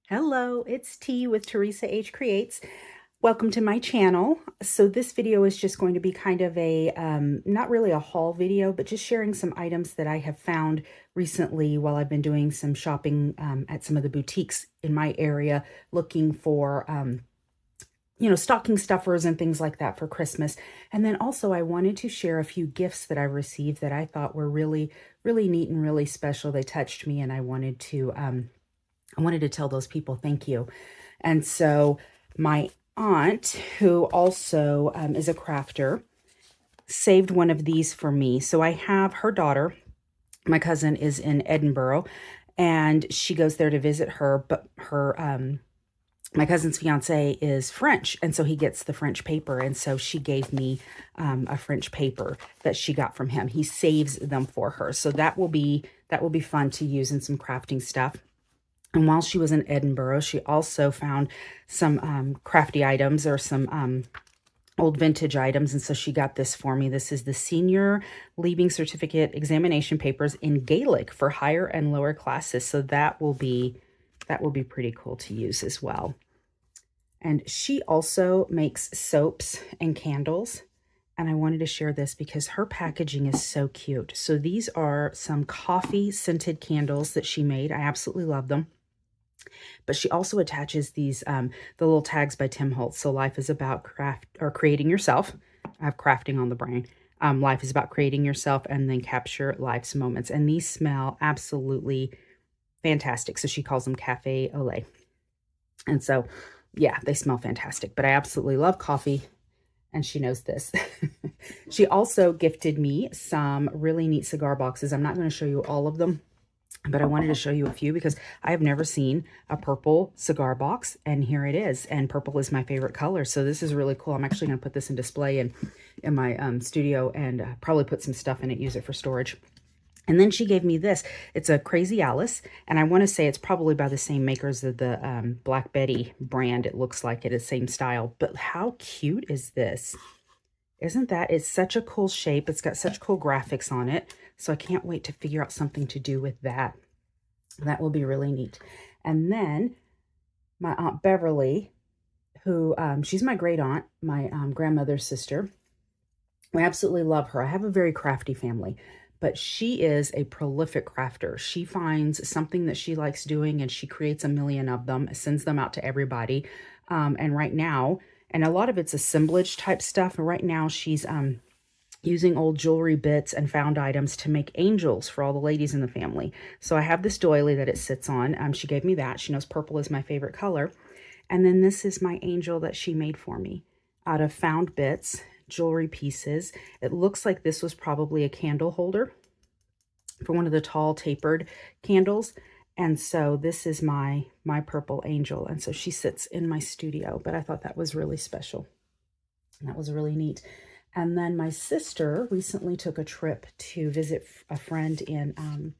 Hello, it's T with Teresa H Creates. Welcome to my channel. So this video is just going to be kind of a, not really a haul video, but just sharing some items that I have found recently while I've been doing some shopping at some of the boutiques in my area, looking for, stocking stuffers and things like that for Christmas. And then also I wanted to share a few gifts that I received that I thought were really, really neat and really special. They touched me and I wanted to tell those people thank you. And so my aunt, who also is a crafter, saved one of these for me. So I have her daughter. My cousin is in Edinburgh, and she goes there to visit her, but my cousin's fiance is French, and so he gets the French paper, and so she gave me a French paper that she got from him. He saves them for her, so that will be fun to use in some crafting stuff. And while she was in Edinburgh, she also found some crafty items or some old vintage items. And so she got this for me. This is the Senior Leaving Certificate Examination Papers in Gaelic for higher and lower classes. So that will be pretty cool to use as well. And she also makes soaps and candles. And I wanted to share this because her packaging is so cute. So these are some coffee scented candles that she made. I absolutely love them. But she also attaches these, the little tags by Tim Holtz. So life is about creating yourself. I have crafting on the brain. Life is about creating yourself and then capture life's moments. And these smell absolutely fantastic. So she calls them Cafe au lait. And so, yeah, they smell fantastic. But I absolutely love coffee. And she knows this. She also gifted me some really neat cigar boxes. I'm not going to show you all of them, but I wanted to show you a few because I have never seen a purple cigar box, and here it is. And purple is my favorite color, so this is really cool. I'm actually going to put this in display in my studio and probably put some stuff in it, use it for storage. And then she gave me this. It's a Crazy Alice, and I want to say it's probably by the same makers of the Black Betty brand. It looks like it is same style, but how cute is this? Isn't that? It's such a cool shape. It's got such cool graphics on it. So I can't wait to figure out something to do with that. That will be really neat. And then my Aunt Beverly, who, she's my great aunt, my grandmother's sister. I absolutely love her. I have a very crafty family, but she is a prolific crafter. She finds something that she likes doing and she creates a million of them, sends them out to everybody. And right now, and a lot of it's assemblage type stuff. And right now she's using old jewelry bits and found items to make angels for all the ladies in the family. So I have this doily that it sits on. She gave me that. She knows purple is my favorite color. And then this is my angel that she made for me out of found bits, jewelry pieces. It looks like this was probably a candle holder for one of the tall tapered candles. And so this is my purple angel. And so she sits in my studio, but I thought that was really special. And that was really neat. And then my sister recently took a trip to visit a friend in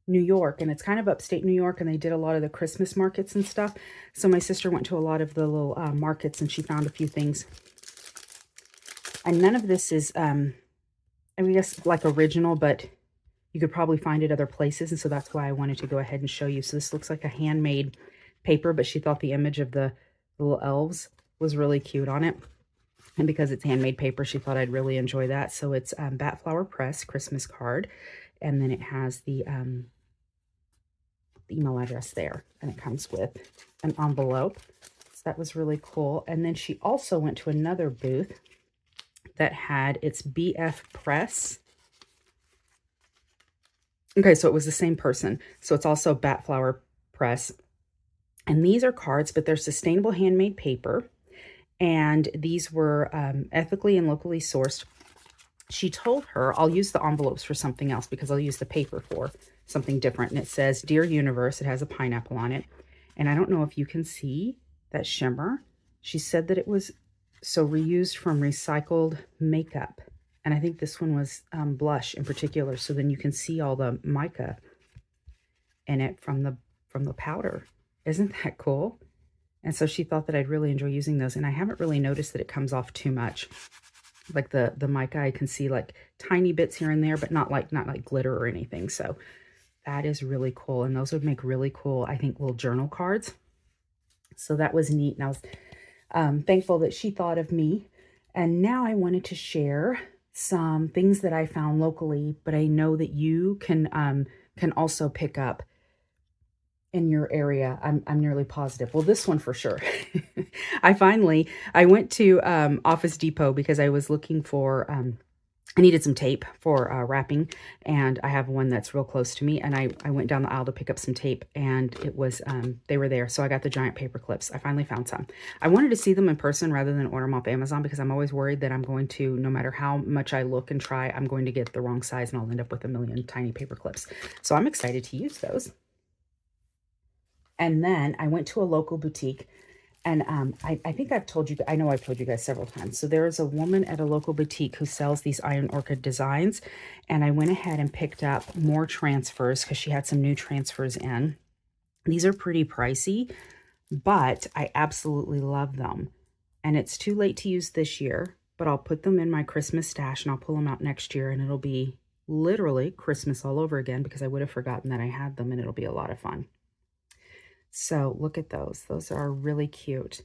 New York, and it's kind of upstate New York, and they did a lot of the Christmas markets and stuff. So my sister went to a lot of the little markets, and she found a few things. And none of this is, I guess, like original, but you could probably find it other places, and so that's why I wanted to go ahead and show you. So this looks like a handmade paper, but she thought the image of the little elves was really cute on it. And because it's handmade paper, she thought I'd really enjoy that. So it's Bat Flower Press Christmas card, and then it has the email address there, and it comes with an envelope. So that was really cool. And then she also went to another booth that had its BF Press. Okay, so it was the same person. So it's also Bat Flower Press. And these are cards, but they're sustainable handmade paper. And these were ethically and locally sourced. She told her, I'll use the envelopes for something else because I'll use the paper for something different. And it says, Dear Universe. It has a pineapple on it. And I don't know if you can see that shimmer. She said that it was reused from recycled makeup. And I think this one was blush in particular. So then you can see all the mica in it from the powder. Isn't that cool? And so she thought that I'd really enjoy using those. And I haven't really noticed that it comes off too much. Like the mica, I can see like tiny bits here and there, but not like glitter or anything. So that is really cool. And those would make really cool, I think, little journal cards. So that was neat. And I was thankful that she thought of me. And now I wanted to share some things that I found locally, but I know that you can also pick up in your area. I'm nearly positive. Well, this one for sure. I went to Office Depot because I was looking for I needed some tape for wrapping, and I have one that's real close to me, and I went down the aisle to pick up some tape, and it was, they were there, so I got the giant paper clips. I finally found some. I wanted to see them in person rather than order them off Amazon because I'm always worried that I'm going to, no matter how much I look and try, I'm going to get the wrong size, and I'll end up with a million tiny paper clips. So I'm excited to use those. And then I went to a local boutique. And I think I've told you, I know I've told you guys several times. So there is a woman at a local boutique who sells these iron orchid designs. And I went ahead and picked up more transfers because she had some new transfers in. These are pretty pricey, but I absolutely love them. And it's too late to use this year, but I'll put them in my Christmas stash and I'll pull them out next year. And it'll be literally Christmas all over again because I would have forgotten that I had them, and it'll be a lot of fun. So look at those. Those are really cute.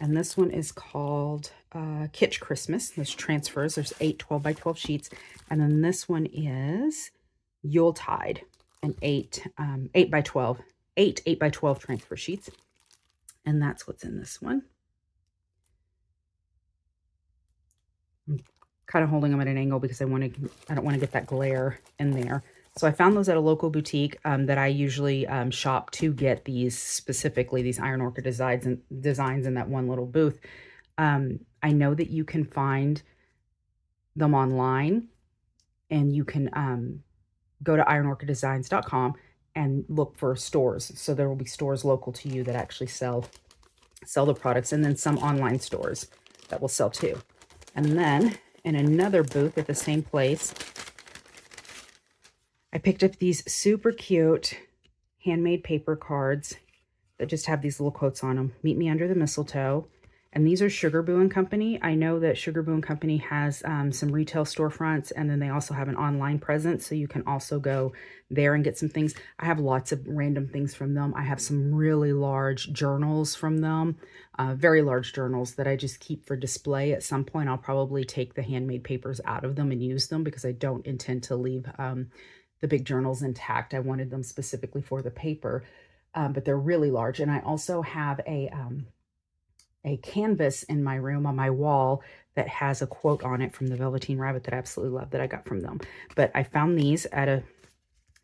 And this one is called Kitsch Christmas. There's transfers. There's 8 12 by 12 sheets. And then this one is Yuletide, and 8 by 12 transfer sheets. And that's what's in this one. I'm kind of holding them at an angle because I don't want to get that glare in there. So I found those at a local boutique that I usually shop to get these, specifically these iron orchid designs in that one little booth. I know that you can find them online, and you can go to ironorchiddesigns.com and look for stores. So there will be stores local to you that actually sell the products, and then some online stores that will sell too. And then in another booth at the same place, I picked up these super cute handmade paper cards that just have these little quotes on them. Meet me under the mistletoe. And these are Cigar Boxes Company. I know that Cigar Boxes Company has some retail storefronts, and then they also have an online presence, so you can also go there and get some things. I have lots of random things from them. I have some really large journals from them, very large journals that I just keep for display. At some point, I'll probably take the handmade papers out of them and use them because I don't intend to leave the big journals intact. I wanted them specifically for the paper, but they're really large. And I also have a canvas in my room on my wall that has a quote on it from the Velveteen Rabbit that I absolutely love that I got from them. But I found these at a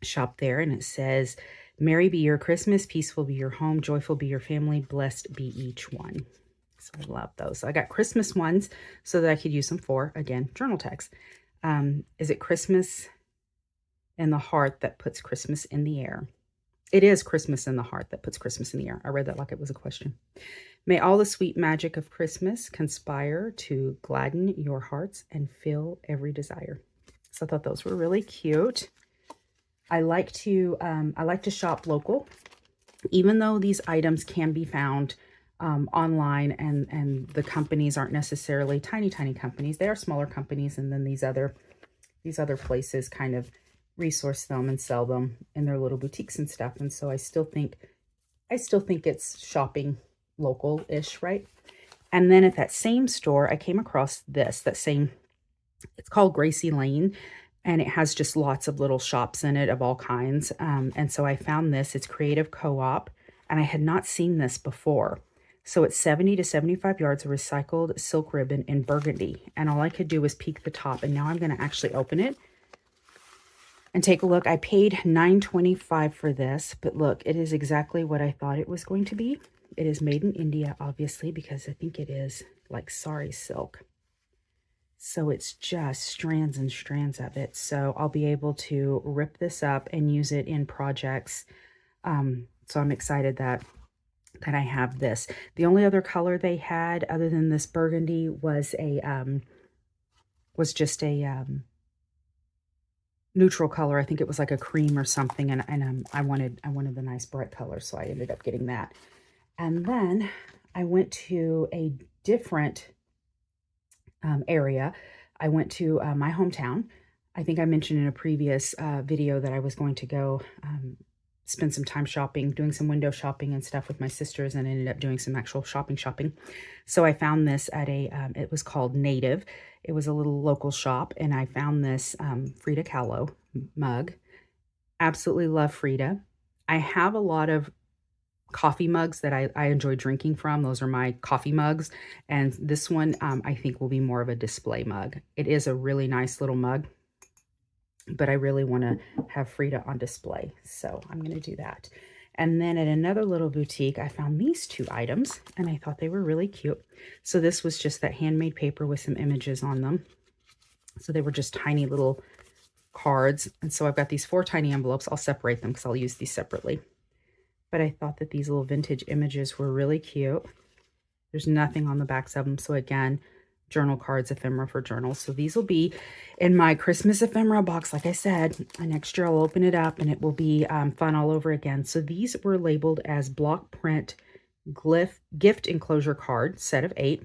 shop there, and it says, "Merry be your Christmas, peaceful be your home, joyful be your family, blessed be each one." So I love those. So I got Christmas ones so that I could use them for, again, journal tags. Is it Christmas in the heart that puts Christmas in the air? It is Christmas in the heart that puts Christmas in the air. I read that like it was a question. May all the sweet magic of Christmas conspire to gladden your hearts and fill every desire. So I thought those were really cute. I like to shop local, even though these items can be found online, and the companies aren't necessarily tiny companies. They are smaller companies, and then these other places kind of resource them and sell them in their little boutiques and stuff. And so I still think it's shopping local-ish, right? And then at that same store, I came across it's called Gracie Lane, and it has just lots of little shops in it of all kinds. And so I found this. It's Creative Co-op, and I had not seen this before. So it's 70 to 75 yards of recycled silk ribbon in burgundy. And all I could do was peek the top, and now I'm going to actually open it and take a look. I paid $9.25 for this, but look, it is exactly what I thought it was going to be. It is made in India, obviously, because I think it is like sari silk. So it's just strands and strands of it. So I'll be able to rip this up and use it in projects. So I'm excited that I have this. The only other color they had other than this burgundy was just a neutral color. I think it was like a cream or something, and I wanted the nice bright color, so I ended up getting that. And then I went to a different area. I went to my hometown. I think I mentioned in a previous video that I was going to go spend some time shopping, doing some window shopping and stuff with my sisters, and ended up doing some actual shopping. So I found this at it was called Native. It was a little local shop, and I found this Frida Kahlo mug. Absolutely love Frida. I have a lot of coffee mugs that I enjoy drinking from. Those are my coffee mugs. And this one, I think will be more of a display mug. It is a really nice little mug, but I really want to have Frida on display. So I'm going to do that. And then at another little boutique, I found these two items and I thought they were really cute. So this was just that handmade paper with some images on them. So they were just tiny little cards. And so I've got these 4 tiny envelopes. I'll separate them because I'll use these separately. But I thought that these little vintage images were really cute. There's nothing on the backs of them. So again, journal cards, ephemera for journals. So these will be in my Christmas ephemera box. Like I said, next year I'll open it up and it will be fun all over again. So these were labeled as block print gift enclosure card, set of 8.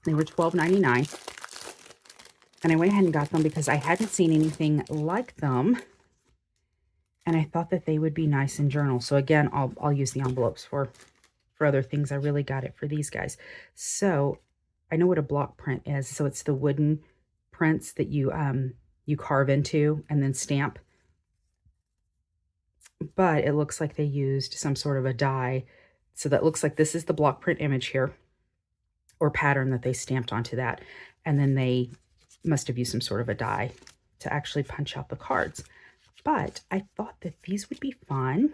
They were $12.99. And I went ahead and got them because I hadn't seen anything like them. And I thought that they would be nice in journals. So again, I'll use the envelopes for other things. I really got it for these guys. So I know what a block print is. So it's the wooden prints that you carve into and then stamp. But it looks like they used some sort of a die. So that looks like this is the block print image here, or pattern that they stamped onto that. And then they must have used some sort of a die to actually punch out the cards. But I thought that these would be fun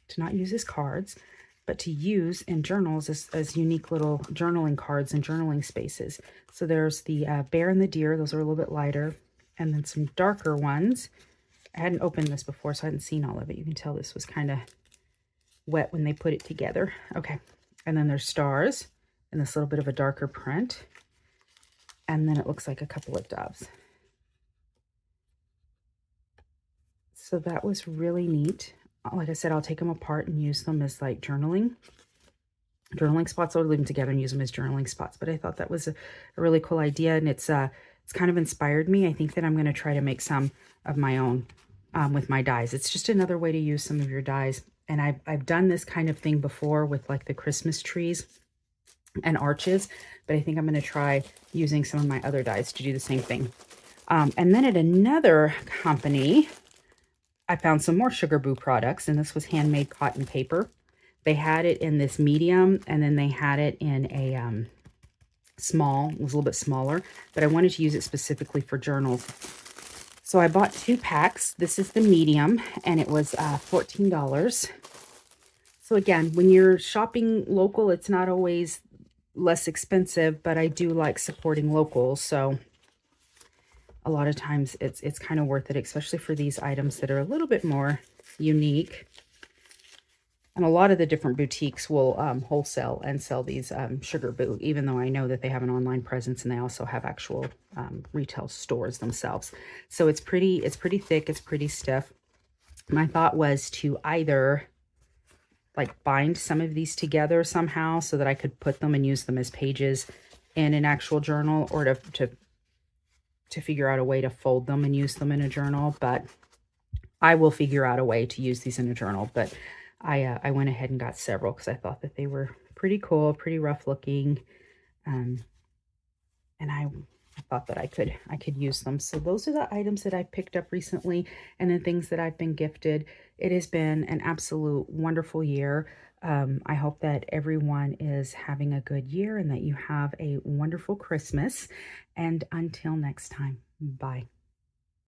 to not use as cards, but to use in journals as unique little journaling cards and journaling spaces. So there's the bear and the deer. Those are a little bit lighter. And then some darker ones. I hadn't opened this before, so I hadn't seen all of it. You can tell this was kind of wet when they put it together. Okay. And then there's stars and this little bit of a darker print. And then it looks like a couple of doves. So that was really neat. Like I said, I'll take them apart and use them as like journaling spots. I'll leave them together and use them as journaling spots. But I thought that was a really cool idea, and it's kind of inspired me. I think that I'm going to try to make some of my own with my dies. It's just another way to use some of your dies. And I've done this kind of thing before with like the Christmas trees and arches, but I think I'm going to try using some of my other dies to do the same thing. And then at another company, I found some more Cigar Boxes products, and this was handmade cotton paper. They had it in this medium, and then they had it in a small. It was a little bit smaller, but I wanted to use it specifically for journals. So I bought 2 packs. This is the medium, and it was $14. So again, when you're shopping local, it's not always less expensive, but I do like supporting locals. So a lot of times it's kind of worth it, especially for these items that are a little bit more unique. And a lot of the different boutiques will wholesale and sell these Cigar Boxes, even though I know that they have an online presence and they also have actual retail stores themselves. So it's pretty thick, it's pretty stiff. My thought was to either like bind some of these together somehow so that I could put them and use them as pages in an actual journal, or to figure out a way to fold them and use them in a journal. But I will figure out a way to use these in a journal. But I went ahead and got several because I thought that they were pretty cool, pretty rough looking. And I thought that I could use them. So those are the items that I picked up recently, and the things that I've been gifted. It has been an absolute wonderful year. I hope that everyone is having a good year and that you have a wonderful Christmas. And until next time, bye.